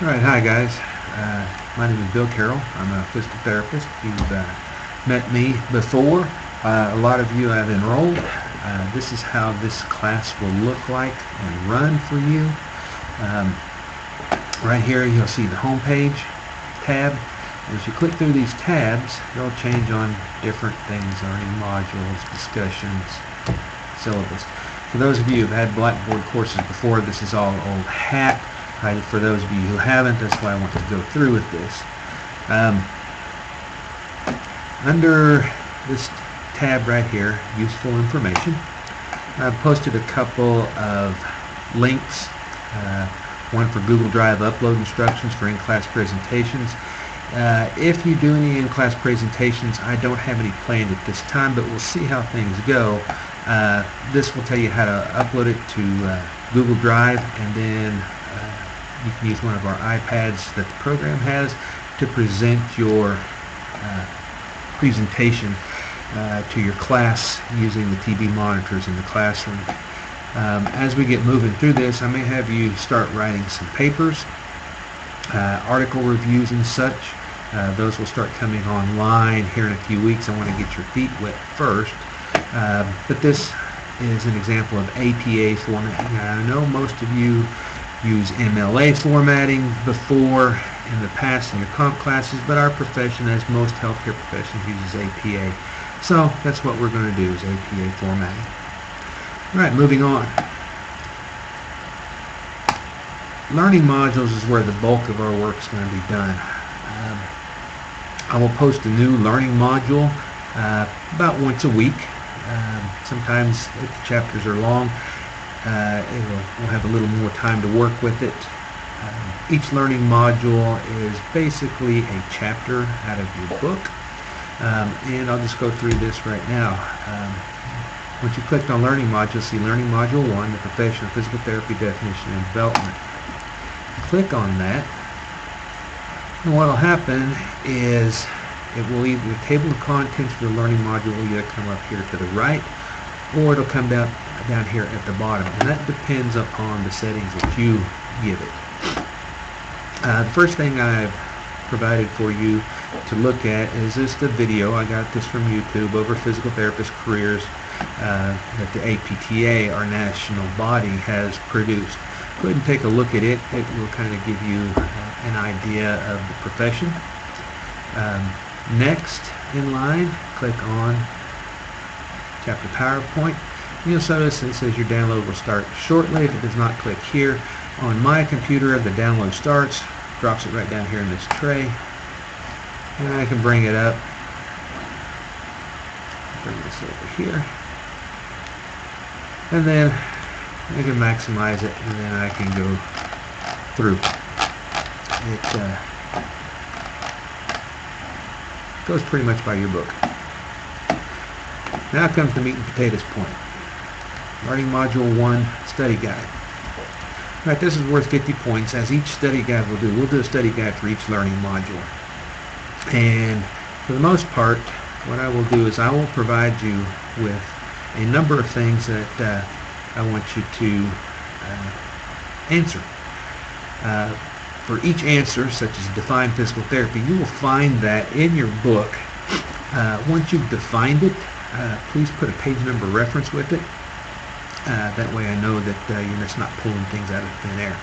Alright, hi guys. My name is Bill Carroll. I'm a physical therapist. You've met me before. A lot of you have enrolled. This is how this class will look like and run for you. Right here you'll see the home page tab. As you click through these tabs, they'll change on different things, learning modules, discussions, syllabus. For those of you who've had Blackboard courses before, this is all old hat. For those of you who haven't, that's why I want to go through with this. Under this tab right here, useful information, I've posted a couple of links. One for Google Drive upload instructions for in-class presentations. If you do any in-class presentations, I don't have any planned at this time, but we'll see how things go. This will tell you how to upload it to Google Drive, and then you can use one of our iPads that the program has to present your presentation to your class using the TV monitors in the classroom. As we get moving through this, I may have you start writing some papers, article reviews and such. Those will start coming online here in a few weeks. I want to get your feet wet first. But this is an example of APA formatting. I know most of you use MLA formatting before in the past in your comp classes, but our profession, as most healthcare professions, uses APA. So that's what we're going to do, is APA formatting. All right, moving on. Learning modules is where the bulk of our work is going to be done. I will post a new learning module about once a week. Sometimes if the chapters are long, we'll have a little more time to work with it. Each learning module is basically a chapter out of your book, and I'll just go through this right now. Once you click on Learning Module, see Learning Module 1, the Profession of Physical Therapy Definition and Development. Click on that, and what will happen is it will either, the table of contents for the learning module will either come up here to the right, or it'll come down here at the bottom, and that depends upon the settings that you give it. The first thing I've provided for you to look at is just a video. I got this from YouTube over physical therapist careers that the APTA, our national body, has produced. Go ahead and take a look at it. It will kind of give you an idea of the profession. Next in line, click on Chapter PowerPoint. You'll notice it says your download will start shortly. If it does not, click here. On my computer, the download starts, drops it right down here in this tray, and I can bring it up, bring this over here, and then I can maximize it, and then I can go through. It goes pretty much by your book. Now comes the meat and potatoes point. Learning Module 1 Study Guide. All right, this is worth 50 points, as each study guide will do. We'll do a study guide for each learning module. And for the most part, what I will do is I will provide you with a number of things that I want you to answer. For each answer, such as define physical therapy, you will find that in your book. Once you've defined it, please put a page number reference with it. That way I know that you're just not pulling things out of thin air.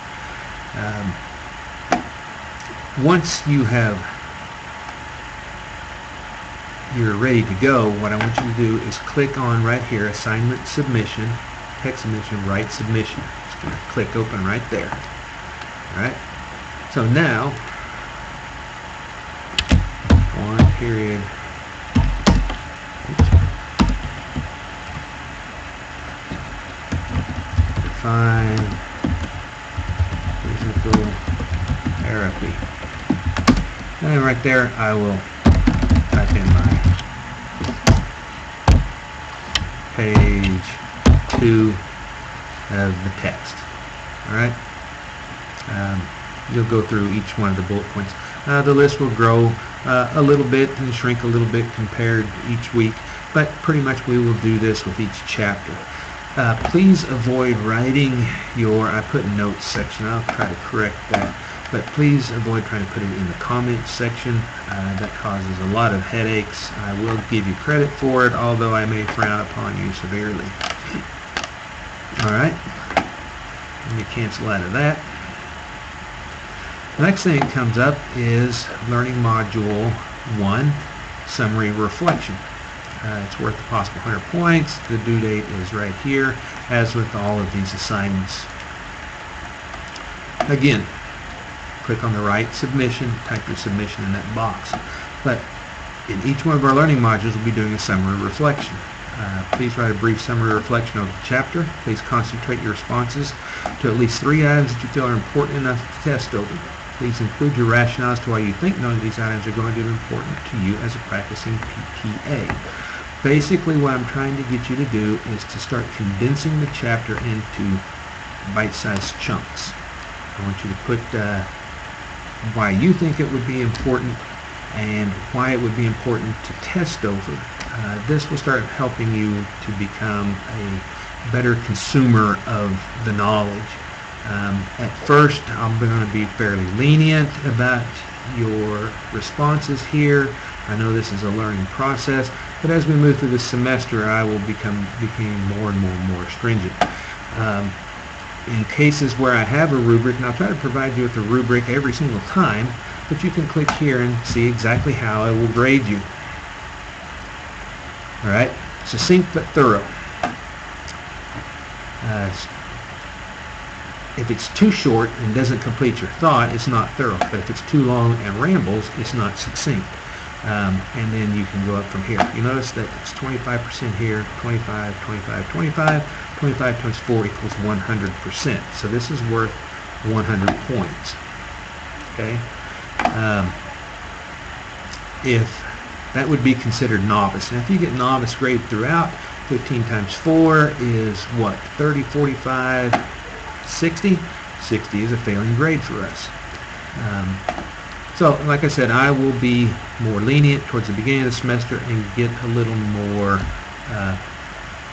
Once you're ready to go, what I want you to do is click on right here, Assignment Submission, Text Submission, Write Submission. Just going to click open right there. All right. So now, one period. Define physical therapy. And right there I will type in my page 2 of the text. Alright? You'll go through each one of the bullet points. The list will grow a little bit and shrink a little bit compared each week, but pretty much we will do this with each chapter. Please avoid writing I put notes section, I'll try to correct that. but please avoid trying to put it in the comments section. That causes a lot of headaches. I will give you credit for it, although I may frown upon you severely. Alright, let me cancel out of that. The next thing that comes up is Learning Module 1, Summary Reflection. It's worth a possible 100 points. The due date is right here, as with all of these assignments. Again, click on the right submission, type your submission in that box. But in each one of our learning modules, we'll be doing a summary reflection. Please write a brief summary reflection of the chapter. Please concentrate your responses to at least 3 items that you feel are important enough to test over. Please include your rationale as to why you think none of these items are going to be important to you as a practicing PTA. Basically, what I'm trying to get you to do is to start condensing the chapter into bite-sized chunks. I want you to put why you think it would be important and why it would be important to test over. This will start helping you to become a better consumer of the knowledge. At first, I'm going to be fairly lenient about your responses here. I know this is a learning process, but as we move through the semester, I will become more and more stringent. In cases where I have a rubric, and I'll try to provide you with a rubric every single time, but you can click here and see exactly how I will grade you. Alright, succinct but thorough. If it's too short and doesn't complete your thought, it's not thorough. But if it's too long and rambles, it's not succinct. And then you can go up from here. You notice that it's 25% here, 25, 25, 25. 25 times 4 equals 100%. So this is worth 100 points. Okay? If that would be considered novice. Now if you get novice grade throughout, 15 times 4 is what? 30, 45, 60? 60 is a failing grade for us. So like I said, I will be more lenient towards the beginning of the semester and get a little more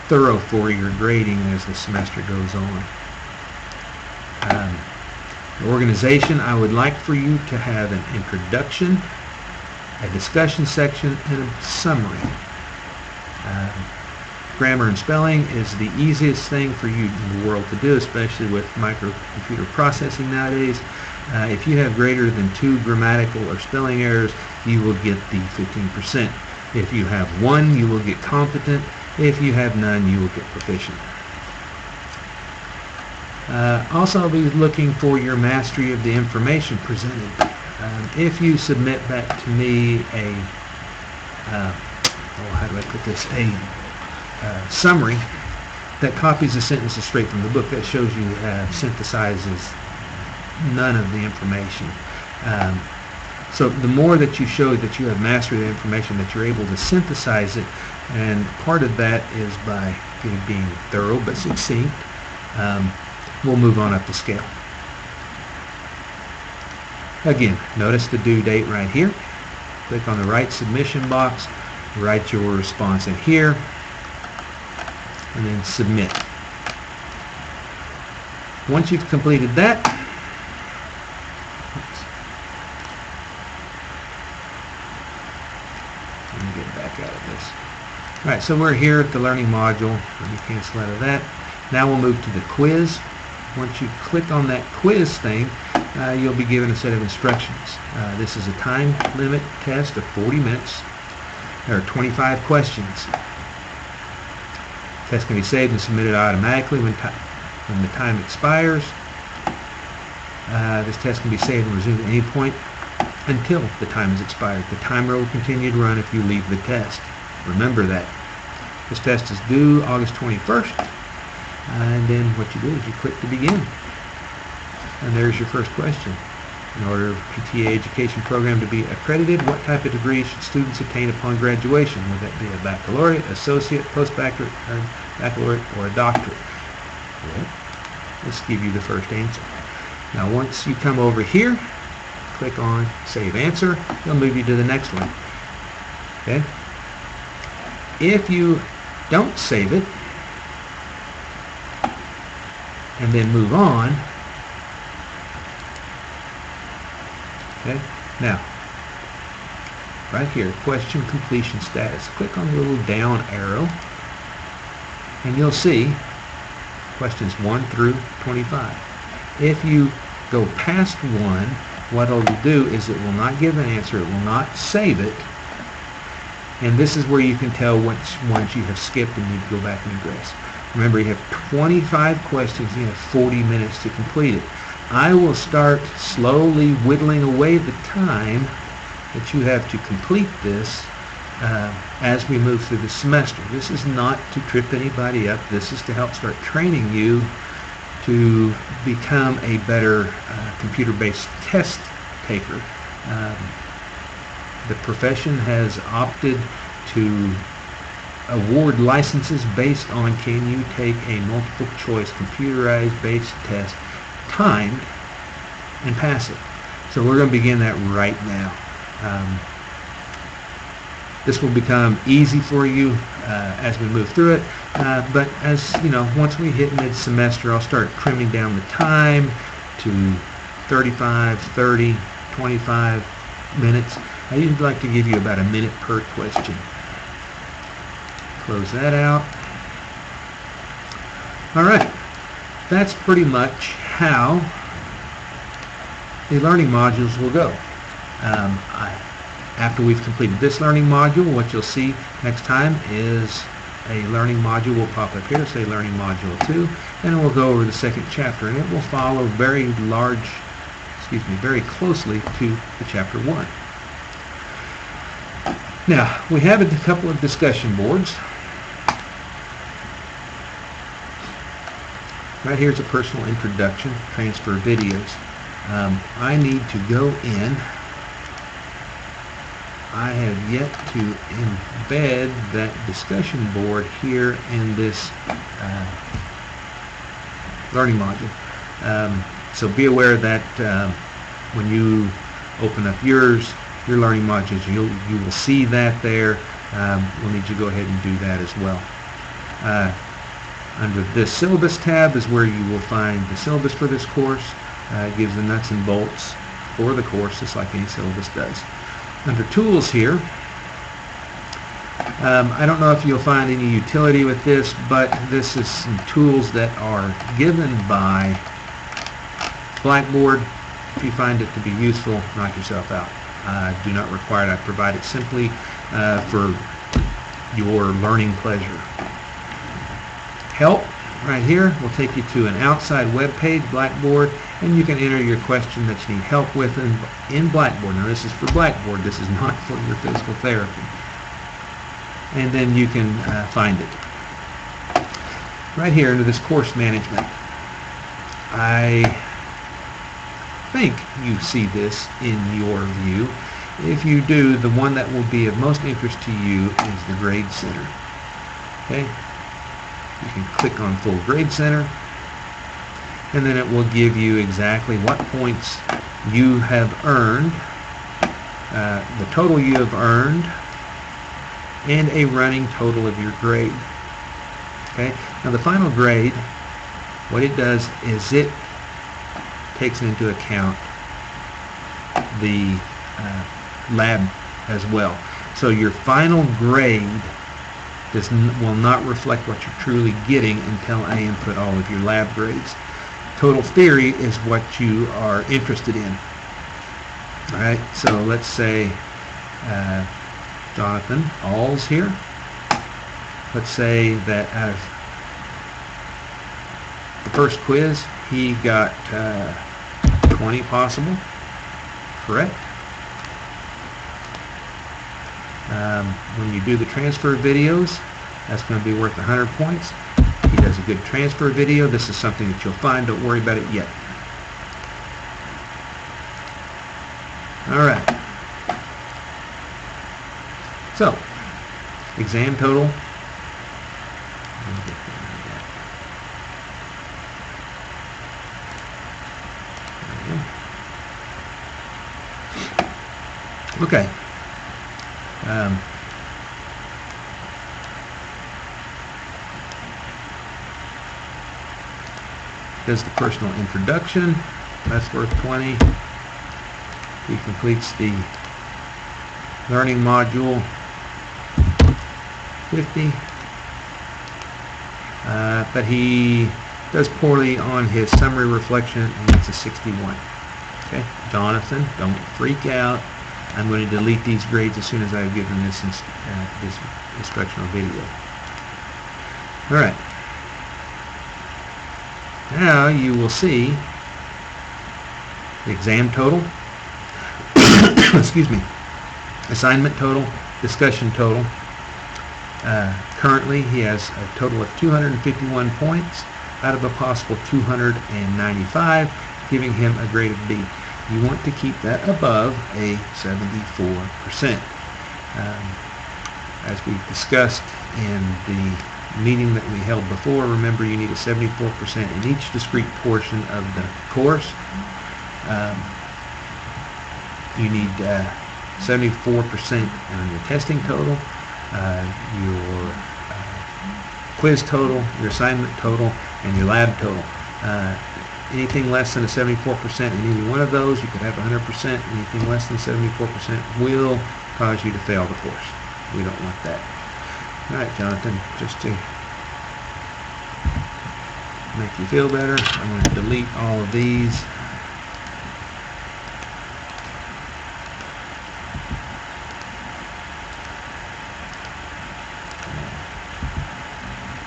thorough for your grading as the semester goes on. The organization, I would like for you to have an introduction, a discussion section, and a summary. Grammar and spelling is the easiest thing for you in the world to do, especially with microcomputer processing nowadays. If you have greater than 2 grammatical or spelling errors, you will get the 15%. If you have 1, you will get competent. If you have none, you will get proficient. Also, I'll be looking for your mastery of the information presented. If you submit back to me a, how do I put this, a summary that copies the sentences straight from the book, that shows you synthesizes none of the information. So the more that you show that you have mastery of the information, that you're able to synthesize it, and part of that is by being thorough but succinct, we'll move on up the scale. Again, notice the due date right here. Click on the right submission box, write your response in here, and then submit. Once you've completed that, let me get back out of this. Alright, so we're here at the learning module. Let me cancel out of that. Now we'll move to the quiz. Once you click on that quiz thing, you'll be given a set of instructions. This is a time limit test of 40 minutes. There are 25 questions. The test can be saved and submitted automatically when the time expires. This test can be saved and resumed at any point until the time is expired. The timer will continue to run if you leave the test. Remember that. This test is due August 21st. And then what you do is you click to begin. And there's your first question. In order for PTA education program to be accredited, what type of degree should students attain upon graduation? Would that be a baccalaureate, associate, post-baccalaureate, or baccalaureate, or a doctorate? Well, let's give you the first answer. Now once you come over here, click on Save Answer. It'll move you to the next one. Okay? If you don't save it, and then move on, Okay? Now, right here, question completion status. Click on the little down arrow, and you'll see questions 1 through 25. If you go past 1, what it'll do is it will not give an answer, it will not save it, and this is where you can tell which ones you have skipped and need to go back and address. Remember, you have 25 questions, you have 40 minutes to complete it. I will start slowly whittling away the time that you have to complete this as we move through the semester. This is not to trip anybody up. This is to help start training you to become a better computer-based test taker. The profession has opted to award licenses based on can you take a multiple choice computerized based test timed and pass it. So we're going to begin that right now. This will become easy for you as we move through it, but as you know, once we hit mid-semester, I'll start trimming down the time to 35, 30, 25 minutes. I usually like to give you about a minute per question. Close that out. All right, that's pretty much how the learning modules will go. After we've completed this learning module, what you'll see next time is a learning module will pop up here, say learning module 2, and we'll go over the second chapter, and it will follow very closely to the chapter 1. Now, we have a couple of discussion boards. Right here's a personal introduction, transfer videos. I need to go in. I have yet to embed that discussion board here in this learning module. So be aware that when you open up your learning modules, you will see that there. We'll need you to go ahead and do that as well. Under this syllabus tab is where you will find the syllabus for this course. It gives the nuts and bolts for the course, just like any syllabus does. Under tools here, I don't know if you'll find any utility with this, but this is some tools that are given by Blackboard. If you find it to be useful, knock yourself out. Do not require it. I provide it simply for your learning pleasure. Help right here will take you to an outside web page, Blackboard, and you can enter your question that you need help with in Blackboard. Now this is for Blackboard, this is not for your physical therapy. And then you can find it. Right here under this course management, I think you see this in your view. If you do, the one that will be of most interest to you is the Grade Center. Okay? You can click on Full Grade Center, and then it will give you exactly what points you have earned, the total you have earned, and a running total of your grade. Okay? Now the final grade, what it does is it takes into account the lab as well. So your final grade will not reflect what you're truly getting until I input all of your lab grades. Total theory is what you are interested in. All right, so let's say Jonathan Alls here. Let's say that out of the first quiz, he got 20 possible, correct? When you do the transfer videos, that's going to be worth 100 points. He does a good transfer video. This is something that you'll find. Don't worry about it yet. All right. So, exam total. Okay. There's the personal introduction. That's worth 20. He completes the learning module 50, but he does poorly on his summary reflection and gets a 61. Okay, Jonathan, don't freak out. I'm going to delete these grades as soon as I've given this instructional video. All right. Now you will see the exam total, excuse me, assignment total, discussion total. Currently he has a total of 251 points out of a possible 295, giving him a grade of B. You want to keep that above a 74%. As we discussed in the meeting that we held before, remember you need a 74% in each discrete portion of the course. You need 74% on your testing total, your quiz total, your assignment total, and your lab total. Anything less than a 74% in any one of those, you could have 100%. Anything less than 74% will cause you to fail the course. We don't want that. All right, Jonathan, just to make you feel better, I'm going to delete all of these.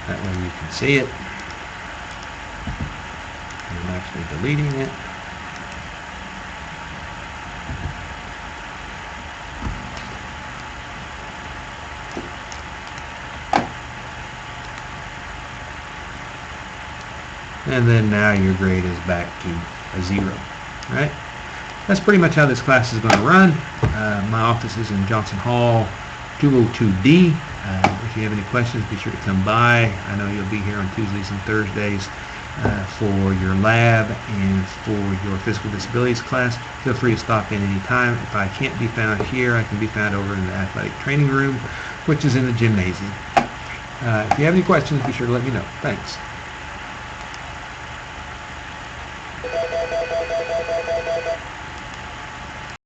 That way you can see it. I'm actually deleting it. And then now your grade is back to a 0. All right? That's pretty much how this class is going to run. My office is in Johnson Hall 202D. If you have any questions, be sure to come by. I know you'll be here on Tuesdays and Thursdays for your lab and for your physical disabilities class. Feel free to stop in any time. If I can't be found here, I can be found over in the athletic training room, which is in the gymnasium. If you have any questions, be sure to let me know. Thanks.